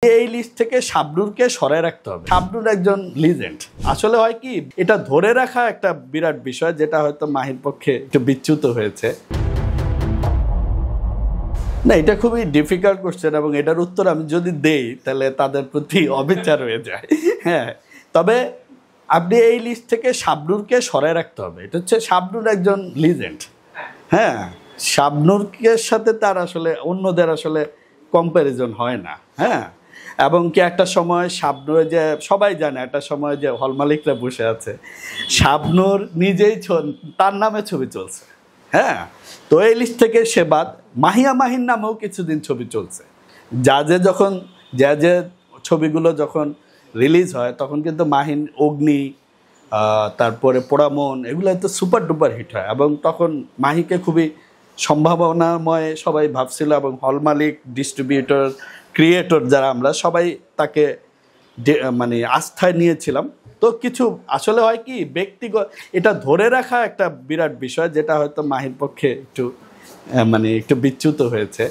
এই লিস্ট থেকে শাবনূরকে সরায় রাখতে হবে। শাবনূর একজন লিজেন্ড। আসলে হয় কি, এটা ধরে রাখা একটা বিরাট বিষয়, যেটা হয়তো মাহির পক্ষে একটু বিচ্যুত হয়েছে। না, এটা খুবই ডিফিকাল্ট কোশ্চেন এবং এটার উত্তর আমি যদি দেই তাহলে তাদের প্রতি অবিচার হয়ে যায়। হ্যাঁ, তবে আপনি এই লিস্ট থেকে শাবনূরকে সরায় রাখতে হবে। এটা হচ্ছে, শাবনূর একজন লিজেন্ড। হ্যাঁ, শাবনূরকে সাথে তার আসলে অন্যদের আসলে কম্প্যারিজন হয় না। হ্যাঁ, এবং কি একটা সময় শাবনূর, যে সবাই জানে একটা সময় যে হল মালিকরা বসে আছে, শাবনূর নিজেই তার নামে ছবি চলছে। হ্যাঁ, তো এই লিস্ট থেকে সে বাদ। মাহিয়া মাহির নামেও কিছুদিন ছবি চলছে। যে ছবিগুলো যখন রিলিজ হয় তখন কিন্তু মাহিন, অগ্নি, তারপরে পোড়ামন, এগুলো তো সুপার ডুপার হিট হয় এবং তখন মাহিকে খুবই সম্ভাবনাময় সবাই ভাবছিল এবং হল মালিক, ডিস্ট্রিবিউটর, ক্রিয়েটর যারা আমরা সবাই তাকে মানে আস্থায় নিয়েছিলাম। তো কিছু আসলে হয় কি, ব্যক্তিগত এটা ধরে রাখা একটা বিরাট বিষয়, যেটা হয়তো মাহির পক্ষে একটু বিচ্যুত হয়েছে।